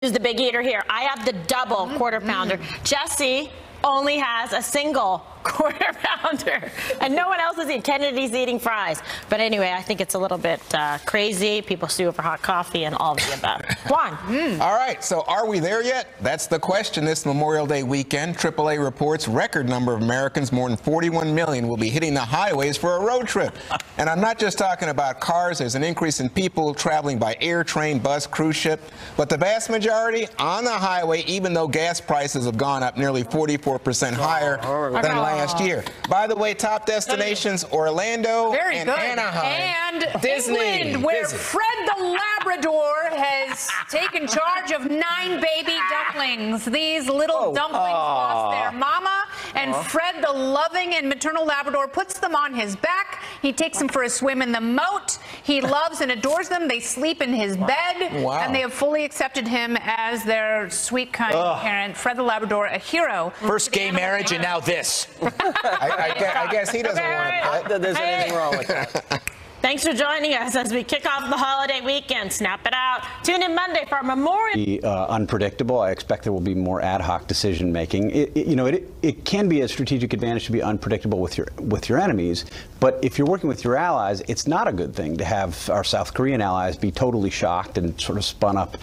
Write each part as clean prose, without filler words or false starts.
Who's the big eater here? I have the double quarter pounder. Jesse only has a single quarter pounder, and no one else is eating. Kennedy's eating fries. But anyway, I think it's a little bit crazy. People sue over hot coffee and all of the above. Juan. All right, so are we there yet? That's the question this Memorial Day weekend. AAA reports record number of Americans, more than 41 million, will be hitting the highways for a road trip. And I'm not just talking about cars. There's an increase in people traveling by air, train, bus, cruise ship. But the vast majority on the highway, even though gas prices have gone up nearly 44% higher than last year. By the way, top destinations, Orlando and Anaheim. And Disney. England, where Fred the Labrador has taken charge of 9 baby ducklings. These little dumplings lost their mama, and Fred the loving and maternal Labrador puts them on his back. He takes them for a swim in the moat. He loves and adores them. They sleep in his bed, and they have fully accepted him as their sweet, kind parent. Fred the Labrador, a hero. First gay marriage, and now this. I guess he doesn't want to pet. There's anything wrong with that. Thanks for joining us as we kick off the holiday weekend. Snap it out. Tune in Monday for our Memorial. Unpredictable. I expect there will be more ad hoc decision making. It can be a strategic advantage to be unpredictable with your enemies, but if you're working with your allies, it's not a good thing to have our South Korean allies be totally shocked and sort of spun up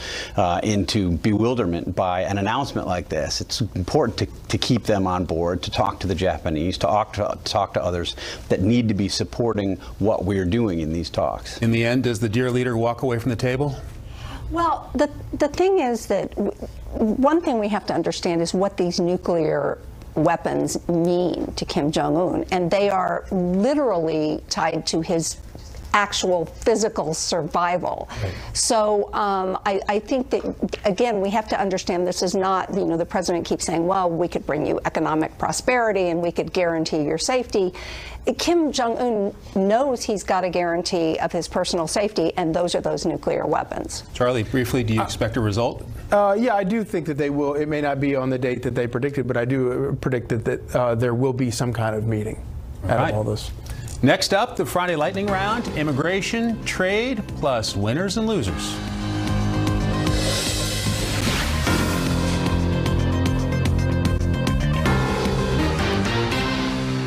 into bewilderment by an announcement like this. It's important to keep them on board, to talk to the Japanese, to talk to others that need to be supporting what we're doing in these talks. In the end, does the dear leader walk away from the table? Well, the thing is that one thing we have to understand is what these nuclear weapons mean to Kim Jong-un, and they are literally tied to his actual physical survival. Right. So I think that, again, we have to understand this is not, the president keeps saying, well, we could bring you economic prosperity and we could guarantee your safety. Kim Jong-un knows he's got a guarantee of his personal safety, and those are those nuclear weapons. Charlie, briefly, do you expect a result? Yeah, I do think that they will. It may not be on the date that they predicted, but I do predict that there will be some kind of meeting out of all this. Next up, the Friday lightning round, immigration, trade, plus winners and losers.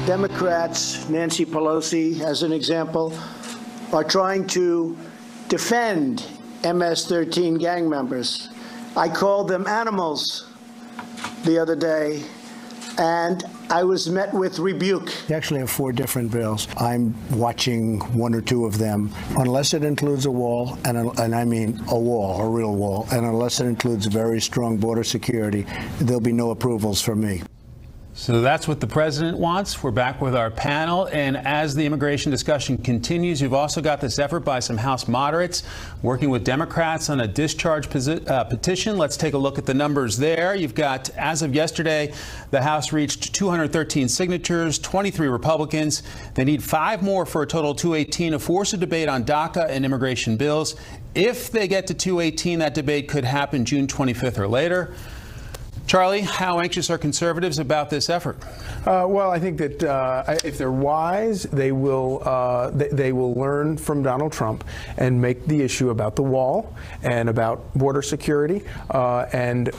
Democrats, Nancy Pelosi, as an example, are trying to defend MS-13 gang members. I called them animals the other day, and I was met with rebuke. They actually have 4 different bills. I'm watching 1 or 2 of them. Unless it includes a wall, and I mean a wall, a real wall, and unless it includes very strong border security, there'll be no approvals for me. So that's what the president wants. We're back with our panel, and as the immigration discussion continues, you've also got this effort by some House moderates working with Democrats on a discharge petition. Let's take a look at the numbers there. You've got, as of yesterday, the House reached 213 signatures, 23 Republicans. They need 5 more for a total of 218 to force a debate on DACA and immigration bills. If they get to 218, that debate could happen June 25th or later. Charlie, how anxious are conservatives about this effort? Well, I think that if they're wise, they will learn from Donald Trump and make the issue about the wall and about border security, and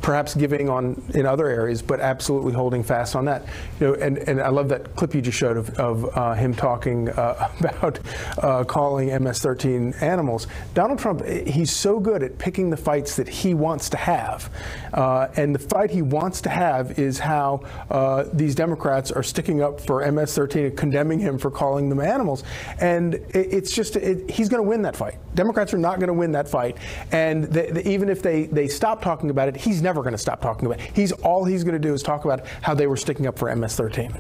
perhaps giving on in other areas, but absolutely holding fast on that. And I love that clip you just showed of him talking about calling MS-13 animals. Donald Trump, he's so good at picking the fights that he wants to have. And the fight he wants to have is how these Democrats are sticking up for MS-13 and condemning him for calling them animals. And it's just, he's going to win that fight. Democrats are not going to win that fight. And even if they stop talking about it, he's never going to stop talking about it. All he's going to do is talk about how they were sticking up for MS-13.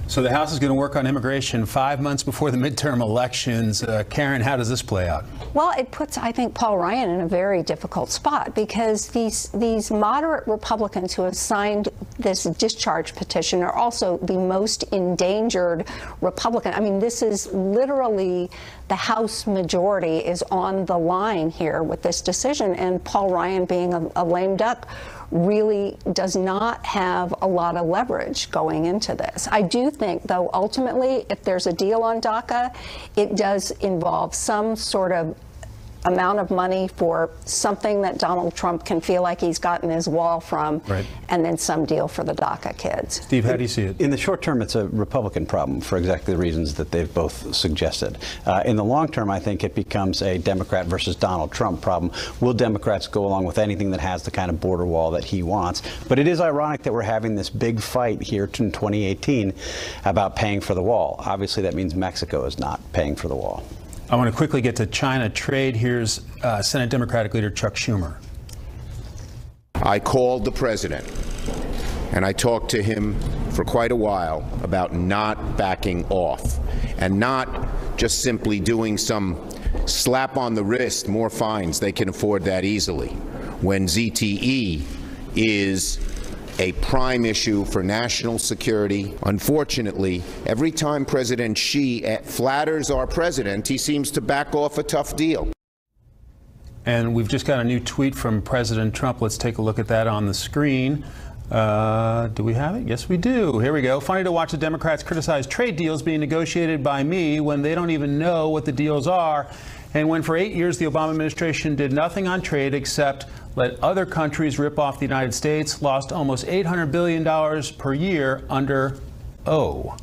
So the House is going to work on immigration 5 months before the midterm elections. Karen, how does this play out? Well, it puts, I think, Paul Ryan in a very difficult spot, because these moderate Republicans who have signed this discharge petition are also the most endangered Republican. I mean, this is literally the House majority is on the line here with this decision, and Paul Ryan, being a lame duck, really does not have a lot of leverage going into this. I do think, though, ultimately, if there's a deal on DACA, it does involve some sort of amount of money for something that Donald Trump can feel like he's gotten his wall from, and then some deal for the DACA kids. Steve, how do you see it? In the short term, it's a Republican problem for exactly the reasons that they've both suggested. In the long term, I think it becomes a Democrat versus Donald Trump problem. Will Democrats go along with anything that has the kind of border wall that he wants? But it is ironic that we're having this big fight here in 2018 about paying for the wall. Obviously, that means Mexico is not paying for the wall. I want to quickly get to China trade. Here's Senate Democratic leader Chuck Schumer. I called the president, and I talked to him for quite a while about not backing off and not just simply doing some slap on the wrist, more fines. They can afford that easily. When ZTE is a prime issue for national security. Unfortunately, every time President Xi flatters our president, he seems to back off a tough deal. And we've just got a new tweet from President Trump. Let's take a look at that on the screen. Do we have it? Yes, we do. Here we go. Funny to watch the Democrats criticize trade deals being negotiated by me when they don't even know what the deals are. And when for 8 years the Obama administration did nothing on trade except let other countries rip off the United States, lost almost $800 billion per year under O.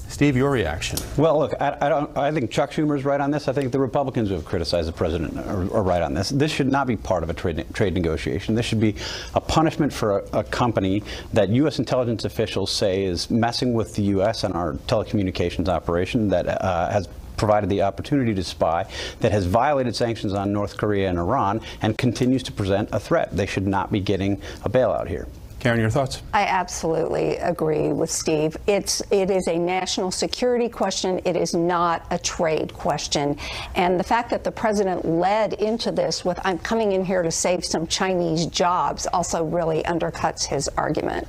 Steve, your reaction? Well, look, I think Chuck Schumer is right on this. I think the Republicans who have criticized the president are right on this. This should not be part of a trade negotiation. This should be a punishment for a company that U.S. intelligence officials say is messing with the U.S. and our telecommunications operation, that has provided the opportunity to spy, that has violated sanctions on North Korea and Iran, and continues to present a threat. They should not be getting a bailout here. Karen, your thoughts? I absolutely agree with Steve. It is a national security question. It is not a trade question. And the fact that the president led into this with, I'm coming in here to save some Chinese jobs, also really undercuts his argument.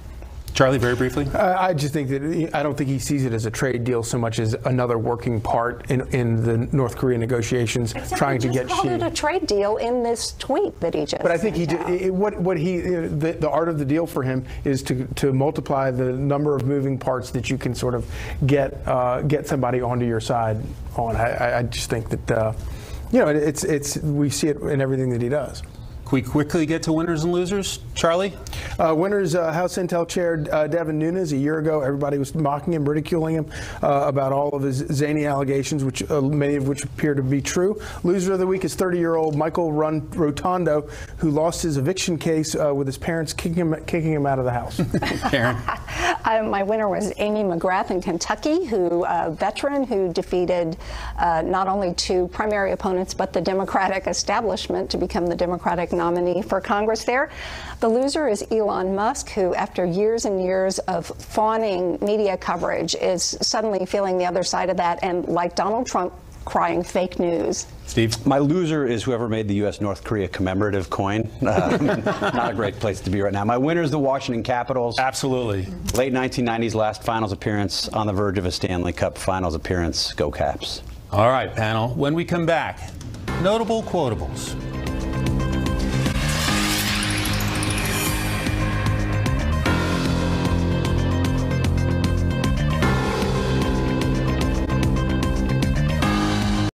Charlie, very briefly. I just think that I don't think he sees it as a trade deal so much as another working part in the North Korean negotiations, trying to get Xi. He called it a trade deal in this tweet that he just. But I think the art of the deal for him is to multiply the number of moving parts that you can sort of get somebody onto your side on. I just think that we see it in everything that he does. Can we quickly get to winners and losers? Charlie? Winners, House Intel Chair Devin Nunes. A year ago, everybody was mocking him, ridiculing him about all of his zany allegations, which many of which appear to be true. Loser of the week is 30-year-old Michael Rotondo, who lost his eviction case with his parents kicking him out of the house. Karen? My winner was Amy McGrath in Kentucky, a veteran who defeated not only two primary opponents, but the Democratic establishment to become the Democratic nominee for Congress there. The loser is Elon Musk, who, after years and years of fawning media coverage, is suddenly feeling the other side of that and, like Donald Trump, crying fake news. Steve? My loser is whoever made the U.S. North Korea commemorative coin. Not a great place to be right now. My winner is the Washington Capitals. Absolutely. Late 1990s, last finals appearance, on the verge of a Stanley Cup finals appearance. Go Caps. All right, panel. When we come back, notable quotables.